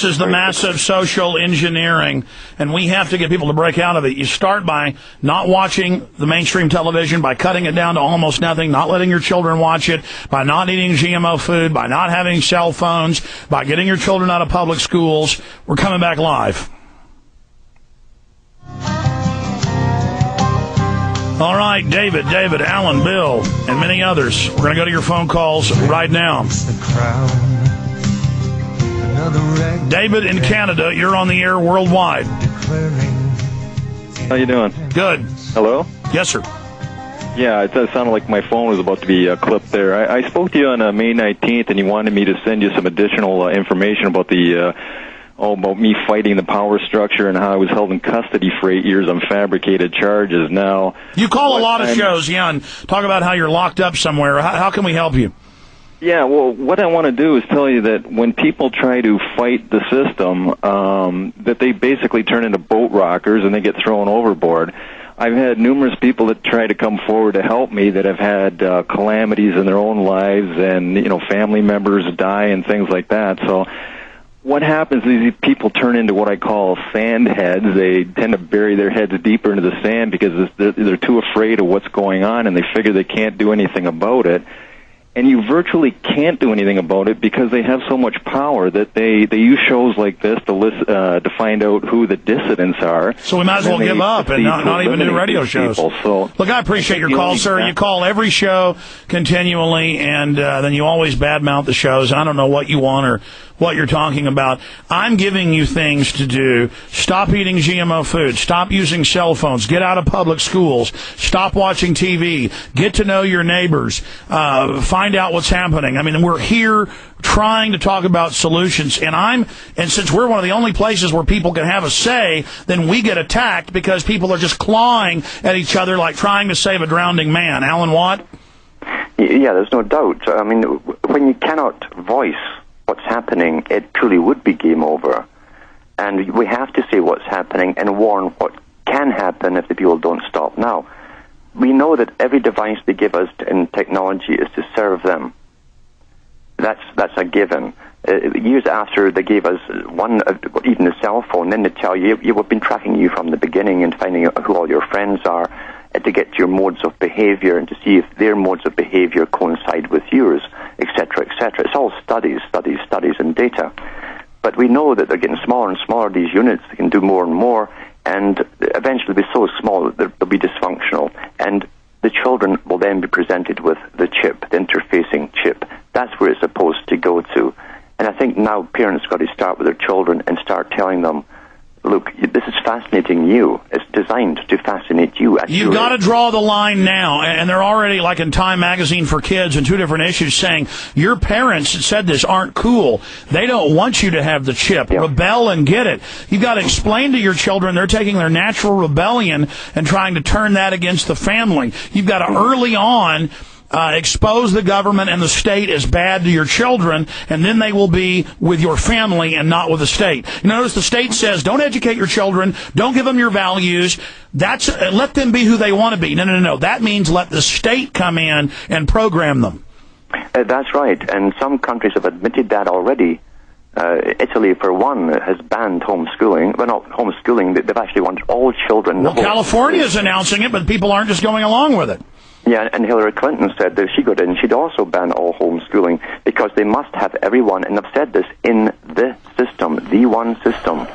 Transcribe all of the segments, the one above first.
This is the massive social engineering, and we have to get people to break out of it. You start by not watching the mainstream television, by cutting it down to almost nothing, not letting your children watch it, by not eating GMO food, by not having cell phones, by getting your children out of public schools. We're coming back live. All right, David, Alan, Bill, and many others. We're going to go to your phone calls right now. David in Canada, you're on the air worldwide. How you doing? Good. Hello? Yes, sir. Yeah, it sounded like my phone was about to be clipped there. I spoke to you on May 19th, and you wanted me to send you some additional information about about me fighting the power structure and how I was held in custody for 8 years on fabricated charges. Now, you call a lot of shows, yeah, and talk about how you're locked up somewhere. How can we help you? Yeah, well, what I want to do is tell you that when people try to fight the system, that they basically turn into boat rockers and they get thrown overboard. I've had numerous people that try to come forward to help me that have had calamities in their own lives, and family members die and things like that. So what happens is these people turn into what I call sand heads. They tend to bury their heads deeper into the sand because they're too afraid of what's going on, and they figure they can't do anything about it. And you virtually can't do anything about it because they have so much power that they use shows like this to find out who the dissidents are. So we might as well give up and not even do radio shows. So, look, I appreciate your call, sir. You call every show continually, and then you always badmouth the shows. I don't know what you want or what you're talking about. I'm giving you things to do. Stop eating GMO food. Stop using cell phones. Get out of public schools. Stop watching TV. Get to know your neighbors. Find out what's happening. I mean, we're here trying to talk about solutions, and since we're one of the only places where people can have a say, then we get attacked because people are just clawing at each other like trying to save a drowning man. Alan Watt? Yeah, there's no doubt. I mean, when you cannot voice what's happening, it truly would be game over. And we have to say what's happening and warn what can happen if the people don't stop. Now, we know that every device they give us in technology is to serve them. That's a given. Years after they gave us even a cell phone, then they tell you, we've been tracking you from the beginning and finding out who all your friends are to get your modes of behavior and to see if their modes of behavior coincide with yours, etc., etc. It's all studies, and data. But we know that they're getting smaller and smaller, these units. They can do more and more, and eventually be so small that they'll be dysfunctional. And the children will then be presented with the chip, the interfacing chip. That's where it's supposed to go to. And I think now parents got to start with their children and start telling them, look, this is fascinating you. It's designed to fascinate you. You've got to draw the line now. And they're already, like in Time Magazine for Kids and 2 different issues, saying your parents that said this aren't cool. They don't want you to have the chip. Yeah. Rebel and get it. You've got to explain to your children they're taking their natural rebellion and trying to turn that against the family. You've got to early on expose the government and the state as bad to your children, and then they will be with your family and not with the state. You notice the state says, don't educate your children, don't give them your values, let them be who they want to be. No. That means let the state come in and program them. That's right, and some countries have admitted that already. Italy, for one, has banned homeschooling. Well, not homeschooling, they've actually wanted all children... Well, California is announcing it, but people aren't just going along with it. Yeah, and Hillary Clinton said that if she got in, she'd also ban all homeschooling because they must have everyone, and I've said this, in the system, the one system.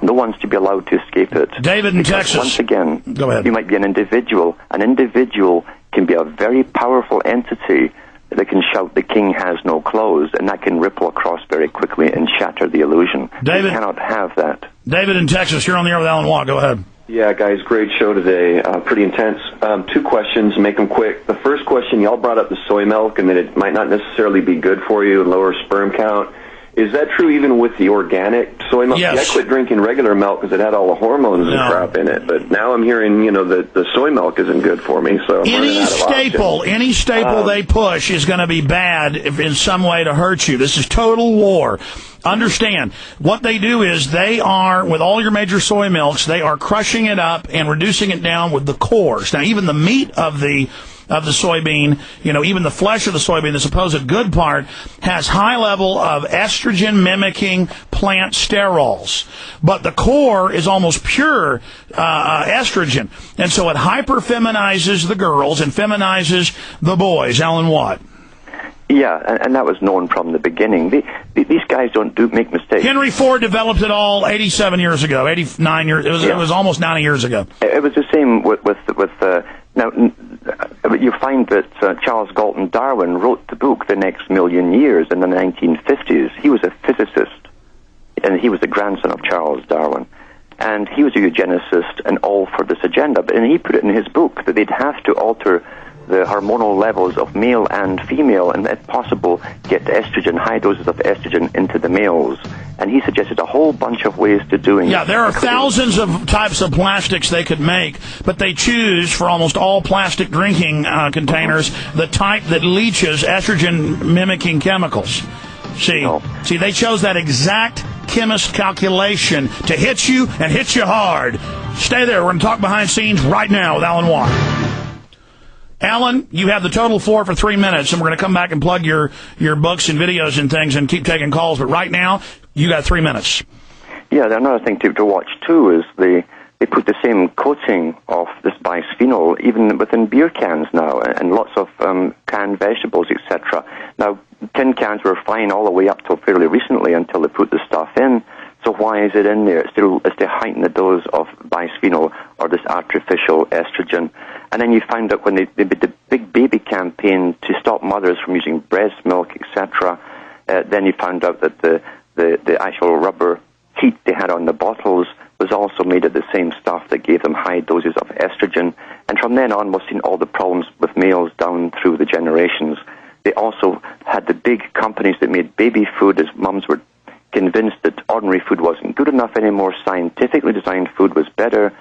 No one's to be allowed to escape it. David in Texas. Once again, go ahead. You might be an individual. An individual can be a very powerful entity that can shout, the king has no clothes, and that can ripple across very quickly and shatter the illusion. David, we cannot have that. David in Texas, you're on the air with Alan Watt. Go ahead. Yeah, guys, great show today. Pretty intense. 2 questions, make them quick. The first question, y'all brought up the soy milk and that it might not necessarily be good for you and lower sperm count. Is that true even with the organic soy milk? Yes. See, I quit drinking regular milk because it had all the hormones and crap in it. But now I'm hearing, that the soy milk isn't good for me. So I'm any staple they push is going to be bad in some way to hurt you. This is total war. Understand, what they do is they are, with all your major soy milks, they are crushing it up and reducing it down with the cores. Now, even the meat of the of the soybean, even the flesh of the soybean, the supposed good part, has high level of estrogen mimicking plant sterols. But the core is almost pure estrogen. And so it hyperfeminizes the girls and feminizes the boys. Alan Watt. Yeah, and that was known from the beginning. These guys don't make mistakes. Henry Ford developed it all 87 years ago, 89 years. It was almost 90 years ago. It was the same with now. You find that Charles Galton Darwin wrote the book The Next Million Years in the 1950s. He was a physicist, and he was the grandson of Charles Darwin. And he was a eugenicist and all for this agenda. And he put it in his book that they'd have to alter the hormonal levels of male and female, and if possible, get estrogen, high doses of estrogen into the males. And he suggested a whole bunch of ways to doing it. Yeah, there are thousands of types of plastics they could make, but they choose for almost all plastic drinking containers the type that leaches estrogen-mimicking chemicals. See, they chose that exact chemist calculation to hit you and hit you hard. Stay there. We're going to talk behind scenes right now with Alan Watt. Alan, you have the total floor for 3 minutes, and we're going to come back and plug your books and videos and things and keep taking calls. But right now, you got 3 minutes. Yeah, another thing to watch, too, is they put the same coating of this bisphenol even within beer cans now, and lots of canned vegetables, etc. Now, tin cans were fine all the way up till fairly recently until they put the stuff in. So why is it in there? It's to heighten the dose of bisphenol or this artificial estrogen. And then you find out when they did the big baby campaign to stop mothers from using breast milk, etc., then you found out that the actual rubber teat they had on the bottles was also made of the same stuff that gave them high doses of estrogen. And from then on, we've seen all the problems with males down through the generations. They also had the big companies that made baby food, as mums were convinced that ordinary food wasn't good enough anymore, scientifically designed food was better.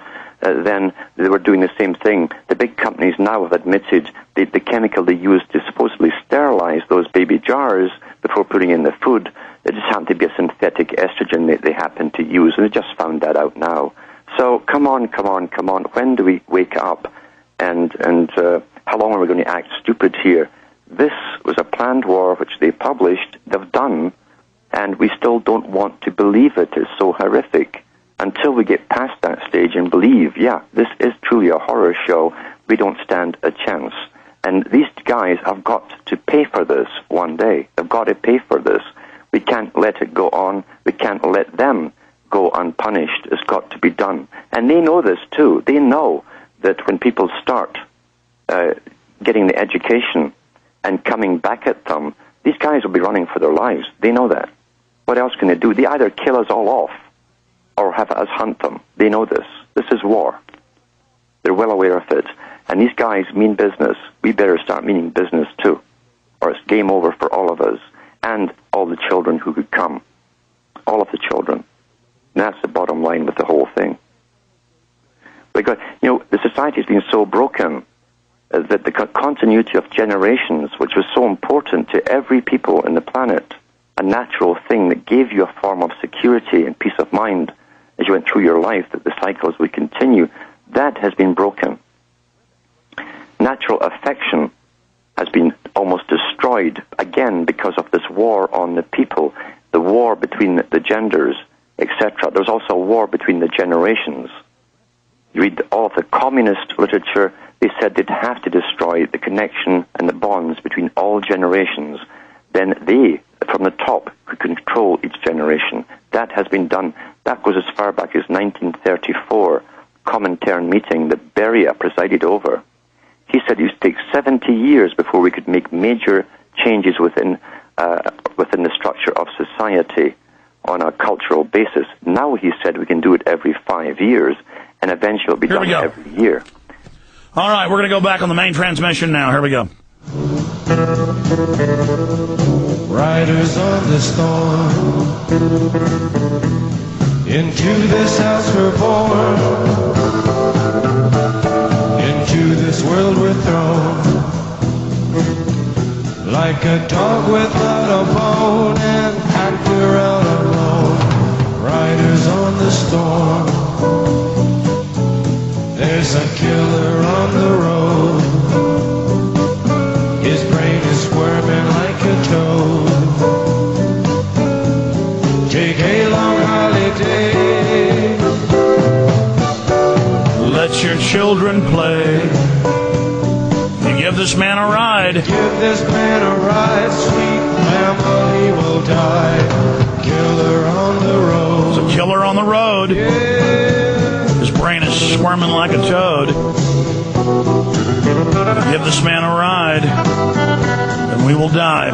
Then they were doing the same thing. The big companies now have admitted the chemical they used to supposedly sterilize those baby jars before putting in the food, it just happened to be a synthetic estrogen that they happened to use, and they just found that out now. So come on. When do we wake up? And how long are we going to act stupid here? This was a planned war which they published, they've done, and we still don't want to believe it. It's so horrific. Until we get past that stage and believe, yeah, this is truly a horror show, we don't stand a chance. And these guys have got to pay for this one day. They've got to pay for this. We can't let it go on. We can't let them go unpunished. It's got to be done. And they know this too. They know that when people start getting the education and coming back at them, these guys will be running for their lives. They know that. What else can they do? They either kill us all off or have us hunt them. They know this. This is war. They're well aware of it. And these guys mean business. We better start meaning business too, or it's game over for all of us and all the children who could come. All of the children. And that's the bottom line with the whole thing. Because, the society has been so broken that the continuity of generations, which was so important to every people in the planet, a natural thing that gave you a form of security and peace of mind as you went through your life, that the cycles would continue, that has been broken. Natural affection has been almost destroyed, again, because of this war on the people, the war between the genders, etc. There's also a war between the generations. You read all of the communist literature, they said they'd have to destroy the connection and the bonds between all generations. Then they, from the top, could control each generation. That has been done. That goes as far back as 1934, Comintern meeting that Beria presided over. He said it would take 70 years before we could make major changes within the structure of society on a cultural basis. Now he said we can do it every 5 years, and eventually it'll be done every year. All right, we're going to go back on the main transmission now. Here we go. Riders on the storm, into this house we're born, into this world we're thrown, like a dog without a bone, and packed we're out alone. Riders on the storm, there's a killer on the road. children play. You give this man a ride. Give this man a ride, sweet family will die. Killer on the road. There's a killer on the road. His brain is squirming like a toad. Give this man a ride, and we will die.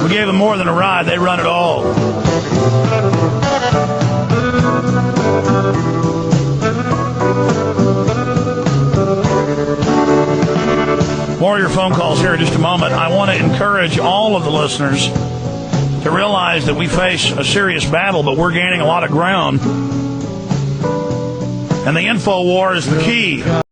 We gave them more than a ride. They run it all. More of your phone calls here in just a moment. I want to encourage all of the listeners to realize that we face a serious battle, but we're gaining a lot of ground. And the info war is the key.